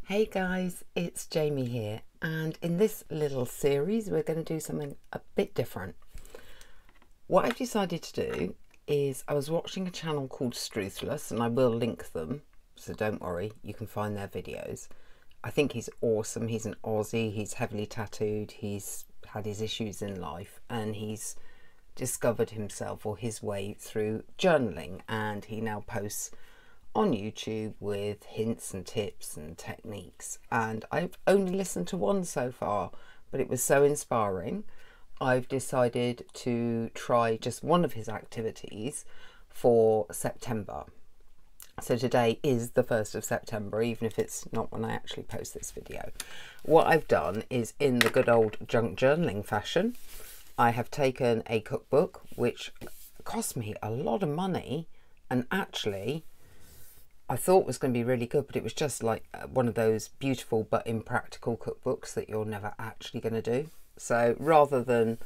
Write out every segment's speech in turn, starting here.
Hey guys, it's Jamie here, and in this little series we're going to do something a bit different. What I've decided to do is I was watching a channel called Struthless, and I will link them, so don't worry, you can find their videos. I think he's awesome. He's an Aussie, he's heavily tattooed, he's had his issues in life, and he's discovered himself or his way through journaling, and he now posts on YouTube with hints and tips and techniques, and I've only listened to one so far, but it was so inspiring I've decided to try just one of his activities for September. So today is the 1st of September, even if it's not when I actually post this video. What I've done is, in the good old junk journaling fashion, I have taken a cookbook which cost me a lot of money, and actually I thought was going to be really good, but it was just like one of those beautiful but impractical cookbooks that you're never actually going to do. So rather than,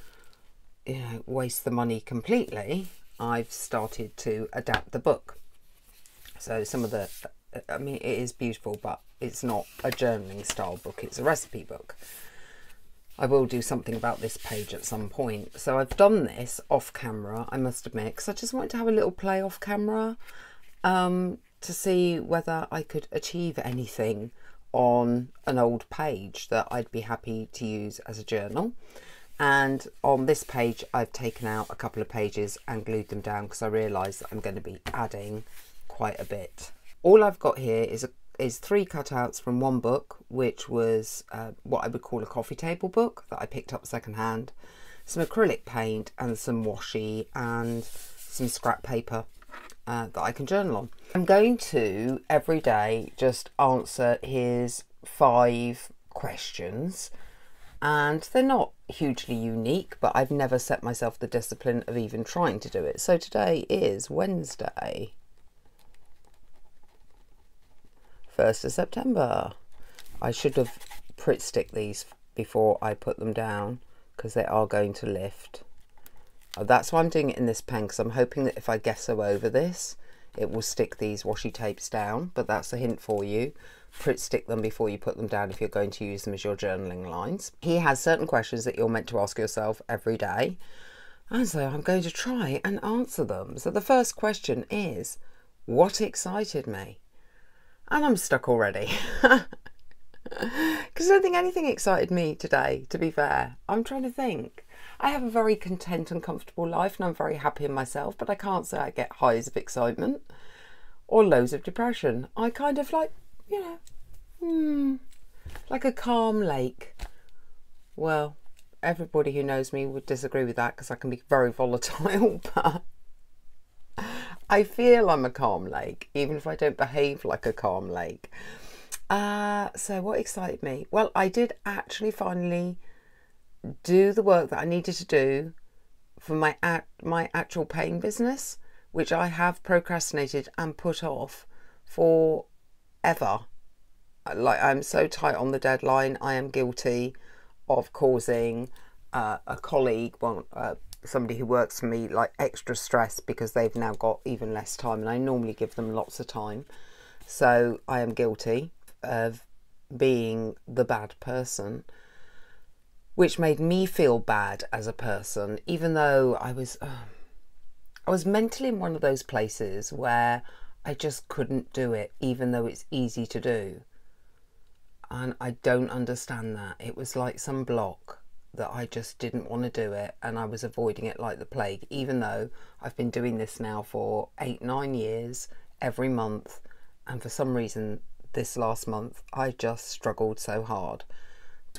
waste the money completely, I've started to adapt the book. So some of the, it is beautiful, but it's not a journaling style book, it's a recipe book. I will do something about this page at some point. So I've done this off camera, I must admit, because I just wanted to have a little play off camera. To see whether I could achieve anything on an old page that I'd be happy to use as a journal. And on this page I've taken out a couple of pages and glued them down because I realised that I'm going to be adding quite a bit. All I've got here is 3 cutouts from one book, which was what I would call a coffee table book that I picked up secondhand, some acrylic paint and some washi and some scrap paper that I can journal on. I'm going to every day just answer his 5 questions, and they're not hugely unique, but I've never set myself the discipline of even trying to do it. So today is Wednesday, 1st of September. I should have Pritt stick these before I put them down because they are going to lift. That's why I'm doing it in this pen, because I'm hoping that if I gesso over this, it will stick these washi tapes down. But that's a hint for you. Pritt stick them before you put them down if you're going to use them as your journaling lines. He has certain questions that you're meant to ask yourself every day, and so I'm going to try and answer them. So the first question is, what excited me? And I'm stuck already. Because I don't think anything excited me today, to be fair. I'm trying to think. I have a very content and comfortable life, and I'm very happy in myself, but I can't say I get highs of excitement or lows of depression. I kind of like, like a calm lake. Well, everybody who knows me would disagree with that because I can be very volatile, but I feel I'm a calm lake, even if I don't behave like a calm lake. So what excited me? Well, I did actually finally do the work that I needed to do for my actual paying business, which I have procrastinated and put off forever. Like, I'm so tight on the deadline. I am guilty of causing a colleague, somebody who works for me, like extra stress because they've now got even less time, and I normally give them lots of time. So I am guilty of being the bad person, which made me feel bad as a person, even though I was mentally in one of those places where I just couldn't do it, even though it's easy to do. And I don't understand that. It was like some block that I just didn't want to do it, and I was avoiding it like the plague, even though I've been doing this now for 8-9 years, every month, and for some reason this last month I just struggled so hard.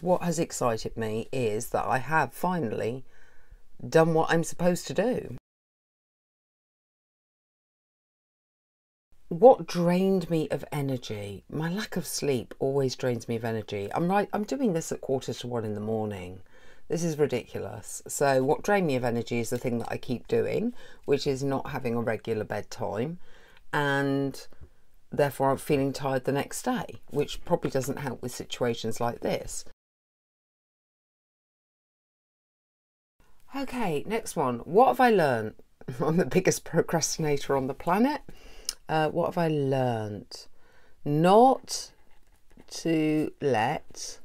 What has excited me is that I have finally done what I'm supposed to do. What drained me of energy? My lack of sleep always drains me of energy. I'm doing this at 1:45 in the morning. This is ridiculous. So what drained me of energy is the thing that I keep doing, which is not having a regular bedtime, and therefore I'm feeling tired the next day, which probably doesn't help with situations like this. Okay, next one. What have I learned? I'm the biggest procrastinator on the planet. What have I learned? Not to let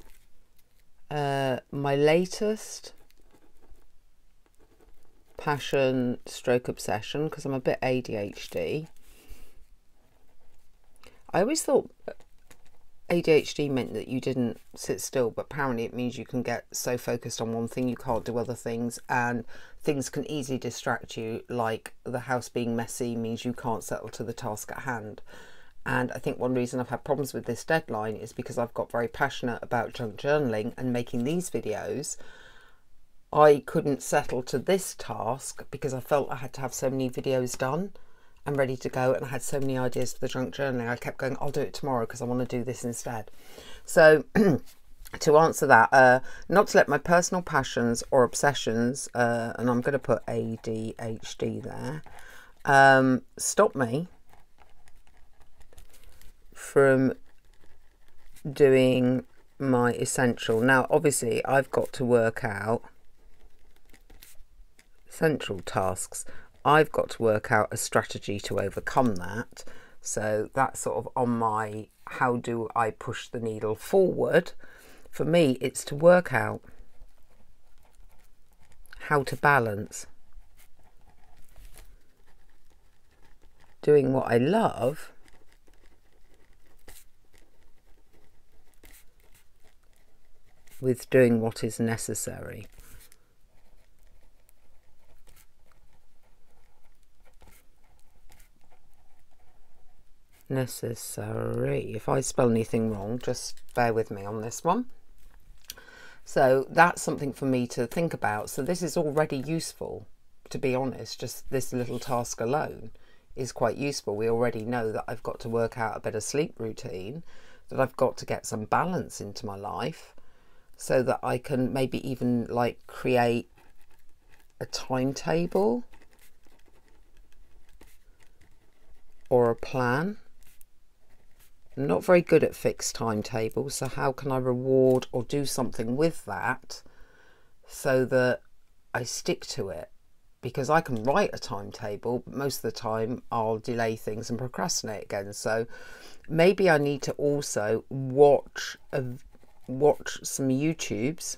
my latest passion stroke obsession, because I'm a bit ADHD. I always thought ADHD meant that you didn't sit still, but apparently it means you can get so focused on one thing you can't do other things, and things can easily distract you, like the house being messy means you can't settle to the task at hand. And I think one reason I've had problems with this deadline is because I've got very passionate about junk journaling and making these videos. I couldn't settle to this task because I felt I had to have so many videos done and ready to go, and I had so many ideas for the junk journaling. I kept going, I'll do it tomorrow because I want to do this instead. So to answer that, not to let my personal passions or obsessions, and I'm going to put ADHD there, stop me from doing my essential. Now obviously I've got to work out essential tasks. I've got to work out a strategy to overcome that. So that's sort of on my how do I push the needle forward. For me, it's to work out how to balance doing what I love with doing what is necessary. Necessary. If I spell anything wrong, just bear with me on this one. So that's something for me to think about. So this is already useful, to be honest. Just this little task alone is quite useful. We already know that I've got to work out a better sleep routine, that I've got to get some balance into my life, so that I can maybe even like create a timetable or a plan. I'm not very good at fixed timetables, so how can I reward or do something with that so that I stick to it? Because I can write a timetable, but most of the time I'll delay things and procrastinate again. So maybe I need to also watch some YouTubes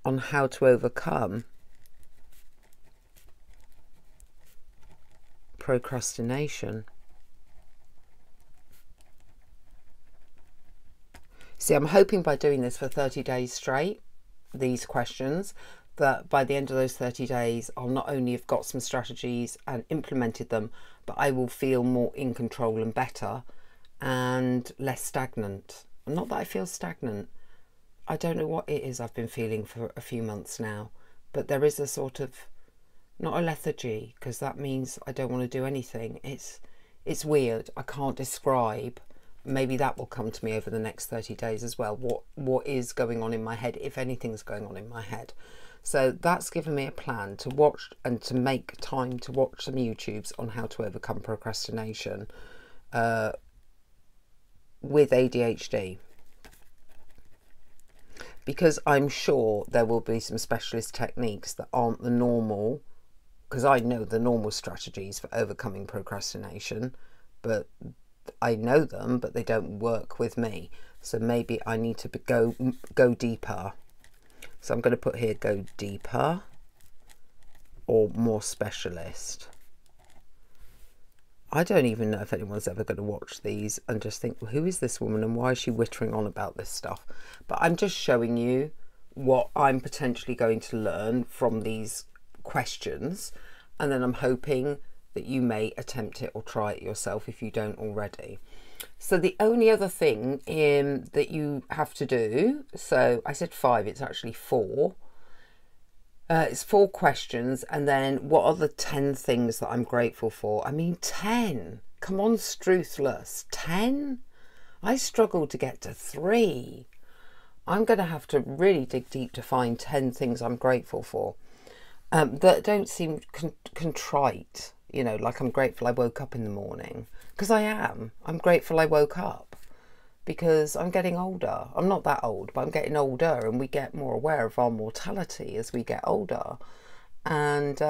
on how to overcome procrastination. See, I'm hoping by doing this for 30 days straight, these questions, that by the end of those 30 days I'll not only have got some strategies and implemented them, but I will feel more in control and better and less stagnant. Not that I feel stagnant, I don't know what it is I've been feeling for a few months now, but there is a sort of, not a lethargy, because that means I don't want to do anything. It's weird. I can't describe. Maybe that will come to me over the next 30 days as well. What is going on in my head, if anything's going on in my head. So that's given me a plan to watch and to make time to watch some YouTubes on how to overcome procrastination with ADHD. Because I'm sure there will be some specialist techniques that aren't the normal, because I know the normal strategies for overcoming procrastination, but I know them, but they don't work with me. So maybe I need to go deeper. So I'm going to put here, go deeper or more specialist. I don't even know if anyone's ever going to watch these and just think, well, who is this woman and why is she whittering on about this stuff? But I'm just showing you what I'm potentially going to learn from these questions, and then I'm hoping that you may attempt it or try it yourself if you don't already. So the only other thing that you have to do, so I said 5, it's actually 4. It's 4 questions, and then what are the 10 things that I'm grateful for? I mean, 10. Come on, Struthless. 10? I struggled to get to 3. I'm going to have to really dig deep to find 10 things I'm grateful for. That don't seem contrite, you know, like I'm grateful I woke up in the morning, because I am. I'm grateful I woke up because I'm getting older. I'm not that old, but I'm getting older, and we get more aware of our mortality as we get older. And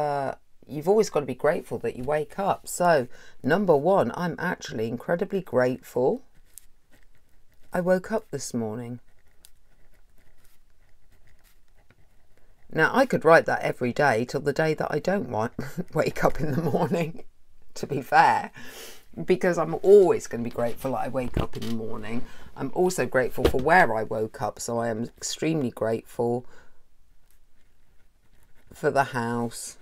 you've always got to be grateful that you wake up. So number one, I'm actually incredibly grateful I woke up this morning. Now, I could write that every day till the day that I don't wake up in the morning, to be fair, because I'm always going to be grateful that I wake up in the morning. I'm also grateful for where I woke up, so I am extremely grateful for the house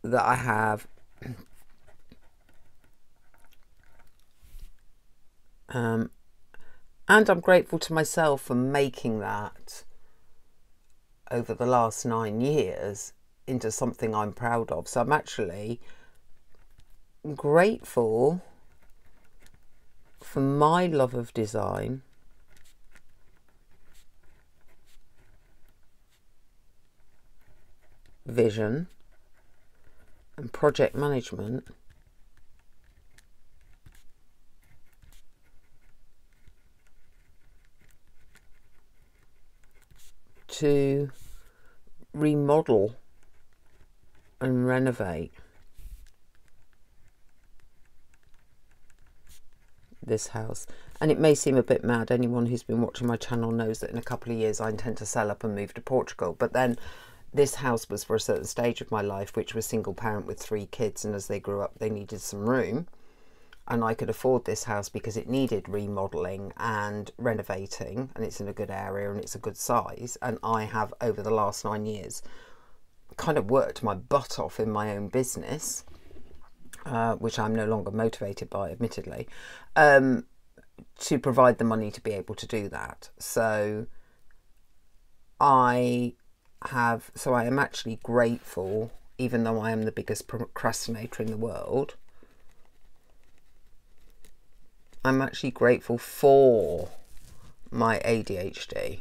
that I have. And I'm grateful to myself for making that over the last 9 years into something I'm proud of. So I'm actually grateful for my love of design, vision, and project management. To remodel and renovate this house. And it may seem a bit mad. Anyone who's been watching my channel knows that in a couple of years I intend to sell up and move to Portugal. But then this house was for a certain stage of my life, which was single parent with 3 kids, and as they grew up they needed some room. And I could afford this house because it needed remodelling and renovating, and it's in a good area and it's a good size. And I have, over the last 9 years, kind of worked my butt off in my own business, which I'm no longer motivated by, admittedly, to provide the money to be able to do that. So I am actually grateful, even though I am the biggest procrastinator in the world, I'm actually grateful for my ADHD,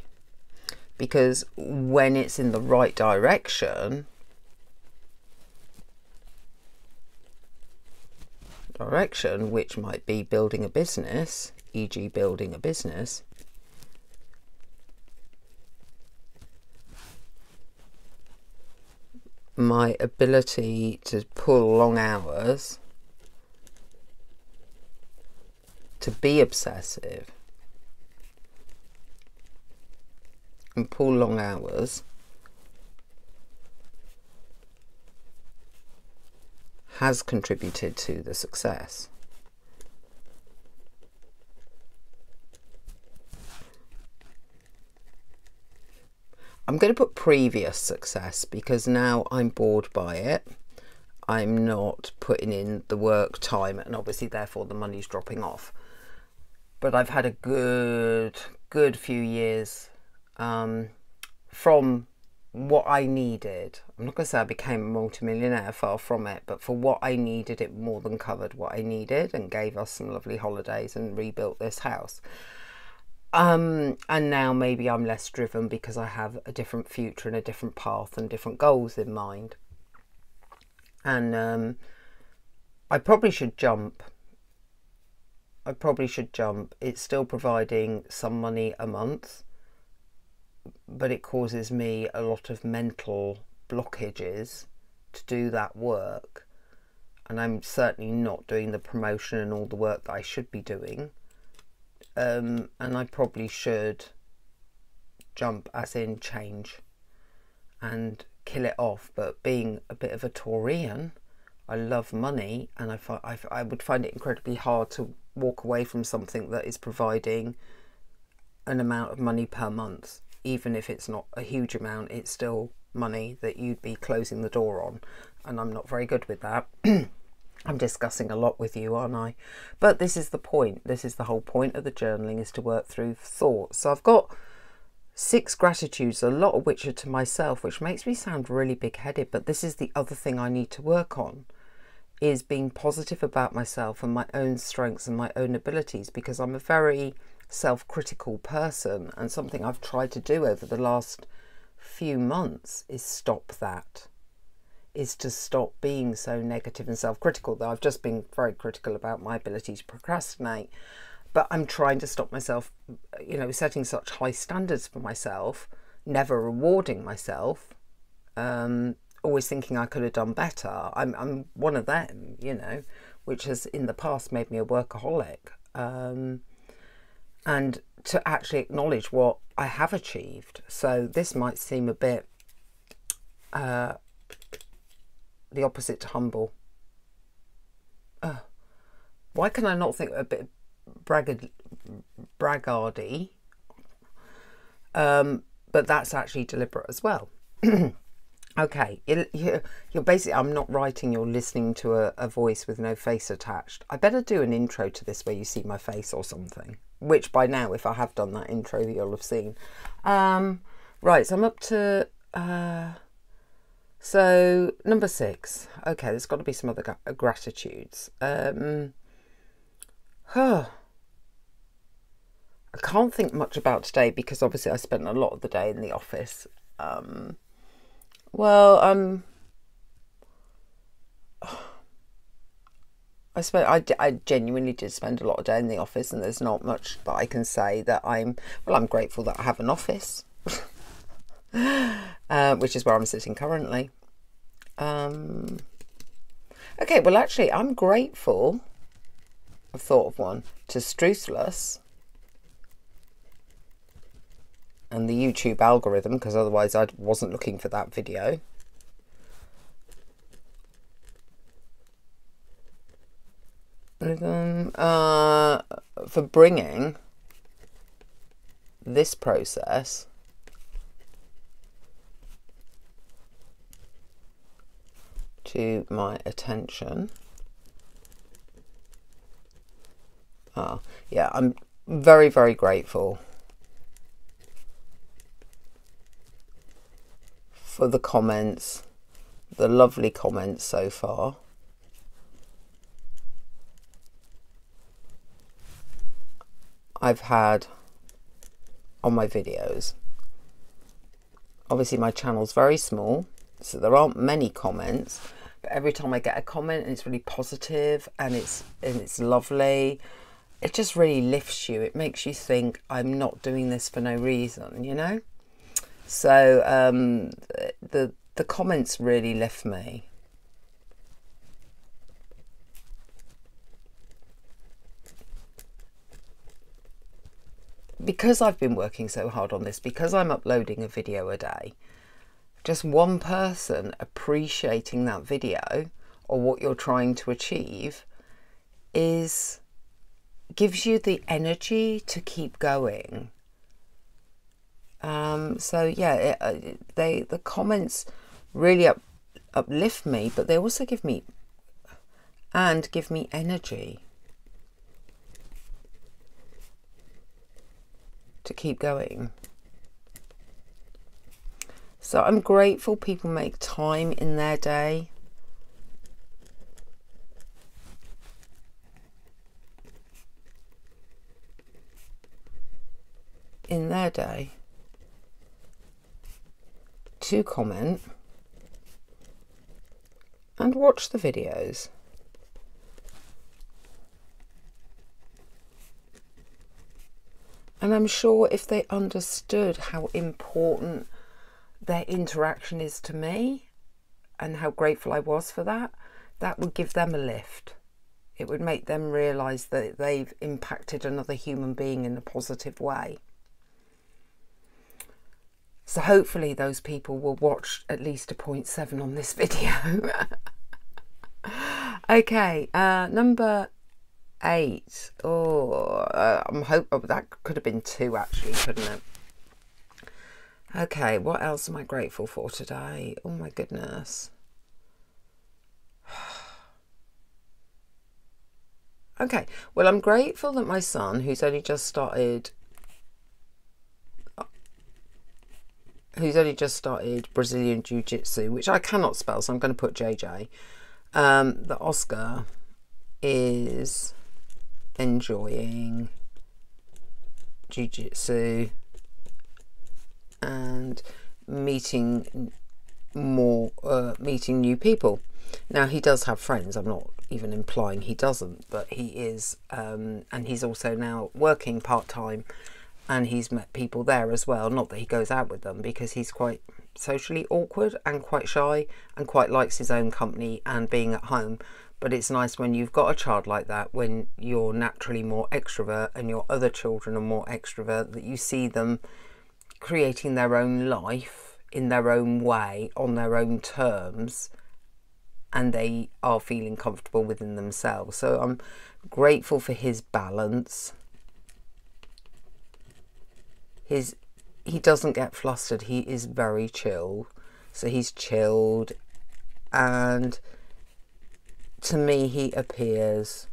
because when it's in the right direction, which might be building a business, e.g. building a business, my ability to pull long hours, to be obsessive and pull long hours has contributed to the success. I'm going to put previous success because now I'm bored by it. I'm not putting in the work time, and obviously therefore the money's dropping off. But I've had a good few years from what I needed. I'm not going to say I became a multimillionaire, far from it, but for what I needed, it more than covered what I needed and gave us some lovely holidays and rebuilt this house. And now maybe I'm less driven because I have a different future and a different path and different goals in mind. And I probably should jump. It's still providing some money a month, but it causes me a lot of mental blockages to do that work. And I'm certainly not doing the promotion and all the work that I should be doing. And I probably should jump, as in change, and kill it off. But being a bit of a Taurian, I love money, and I would find it incredibly hard to walk away from something that is providing an amount of money per month. Even if it's not a huge amount, it's still money that you'd be closing the door on, and I'm not very good with that. I'm discussing a lot with you, aren't I? But this is the point. This is the whole point of the journaling, is to work through thoughts. So I've got 6 gratitudes, a lot of which are to myself, which makes me sound really big-headed, but this is the other thing I need to work on, is being positive about myself and my own strengths and my own abilities, because I'm a very self-critical person, and something I've tried to do over the last few months is stop that, is to stop being so negative and self-critical. Though I've just been very critical about my ability to procrastinate, but I'm trying to stop myself, you know, setting such high standards for myself never rewarding myself, always thinking I could have done better. I'm one of them, you know, which has in the past made me a workaholic. And to actually acknowledge what I have achieved. So this might seem a bit the opposite to humble. Why can I not think a bit braggardy? But that's actually deliberate as well. Okay, you're basically, I'm not writing, you're listening to a voice with no face attached. I better do an intro to this where you see my face or something, which by now, if I have done that intro, you'll have seen. Right, so I'm up to, so number 6. Okay, there's got to be some other gratitudes. I can't think much about today because obviously I spent a lot of the day in the office. I genuinely did spend a lot of day in the office, and there's not much that I can say that I'm grateful that I have an office, which is where I'm sitting currently. Okay, well actually I'm grateful, I've thought of one, to Struthless and the YouTube algorithm, because otherwise I wasn't looking for that video. For bringing this process to my attention. Yeah, I'm very, very grateful for the comments, the lovely comments so far. I've had on my videos. Obviously my channel's very small, so there aren't many comments, but every time I get a comment and it's really positive and it's lovely, it just really lifts you. It makes you think I'm not doing this for no reason, you know? So the comments really lift me. Because I've been working so hard on this, because I'm uploading a video a day, just one person appreciating that video or what you're trying to achieve gives you the energy to keep going. So yeah, the comments really uplift me, but they also give me energy to keep going. So I'm grateful people make time in their day to comment and watch the videos. And I'm sure if they understood how important their interaction is to me and how grateful I was for that, that would give them a lift. It would make them realise that they've impacted another human being in a positive way. So hopefully those people will watch at least a 0.7 on this video. Okay, number 8. I'm hoping that could have been 2 actually, couldn't it? Okay, what else am I grateful for today? Oh my goodness. Okay, well I'm grateful that my son, who's only just started Brazilian Jiu-Jitsu, which I cannot spell, so I'm going to put JJ, that Oscar is enjoying Jiu-Jitsu and meeting new people. Now he does have friends, I'm not even implying he doesn't, but he is, and he's also now working part-time and he's met people there as well. Not that he goes out with them, because he's quite socially awkward and quite shy and quite likes his own company and being at home. But it's nice when you've got a child like that, when you're naturally more extrovert and your other children are more extrovert, that you see them creating their own life in their own way, on their own terms, and they are feeling comfortable within themselves. So I'm grateful for his balance. He doesn't get flustered. He is very chill. So he's chilled, and to me he appears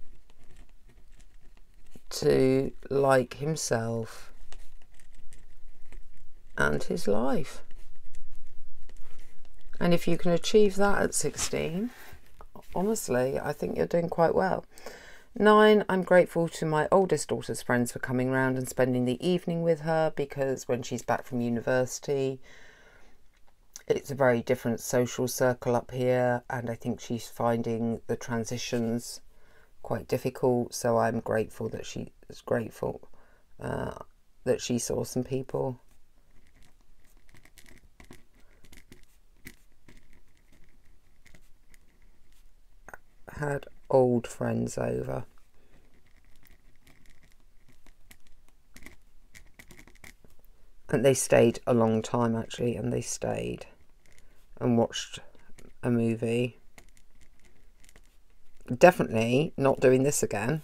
to like himself and his life. And if you can achieve that at 16, honestly, I think you're doing quite well. 9, I'm grateful to my oldest daughter's friends for coming round and spending the evening with her, because when she's back from university, it's a very different social circle up here, and I think she's finding the transitions quite difficult. So I'm grateful that she is grateful that she saw some people. Had old friends over. And they stayed a long time, actually, and they stayed and watched a movie. Definitely not doing this again.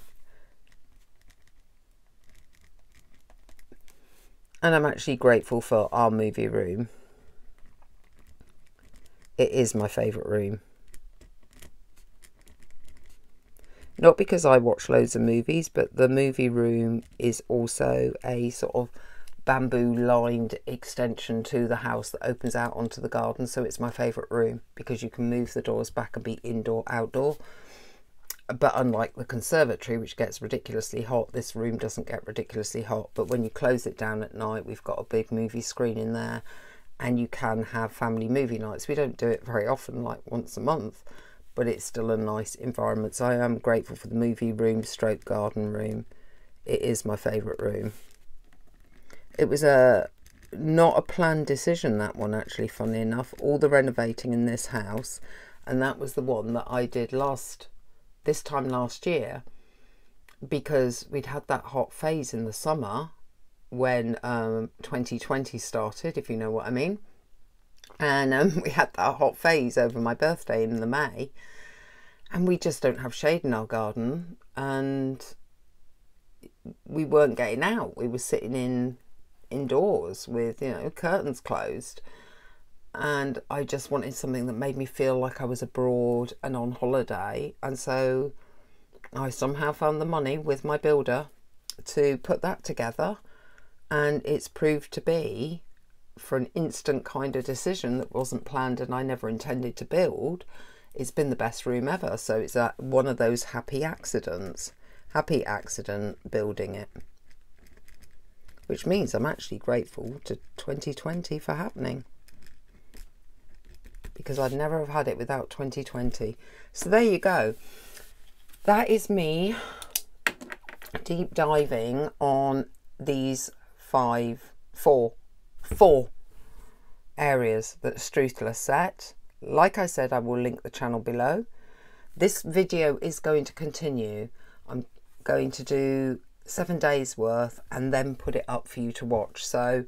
And I'm actually grateful for our movie room. It is my favourite room. Not because I watch loads of movies, but the movie room is also a sort of bamboo lined extension to the house that opens out onto the garden. So it's my favourite room because you can move the doors back and be indoor, outdoor. But unlike the conservatory, which gets ridiculously hot, this room doesn't get ridiculously hot. But when you close it down at night, we've got a big movie screen in there, and you can have family movie nights. We don't do it very often, like once a month, but it's still a nice environment. So I am grateful for the movie room stroke garden room. It is my favourite room. It was not a planned decision, that one, actually, funnily enough. All the renovating in this house, and that was the one that I did this time last year, because we'd had that hot phase in the summer when 2020 started, if you know what I mean. And we had that hot phase over my birthday in the May, and we just don't have shade in our garden, and we weren't getting out. We were sitting indoors with, you know, curtains closed, and I just wanted something that made me feel like I was abroad and on holiday. And so I somehow found the money with my builder to put that together, and it's proved to be, for an instant kind of decision that wasn't planned and I never intended to build, it's been the best room ever. So it's one of those happy accident building it, which means I'm actually grateful to 2020 for happening, because I'd never have had it without 2020. So there you go. That is me deep diving on these four areas that Struthless set. Like I said, I will link the channel below. This video is going to continue. I'm going to do 7 days worth and then put it up for you to watch. So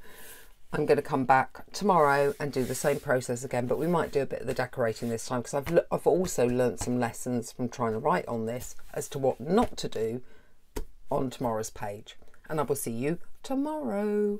I'm going to come back tomorrow and do the same process again, but we might do a bit of the decorating this time, because I've also learnt some lessons from trying to write on this as to what not to do on tomorrow's page. And I will see you tomorrow.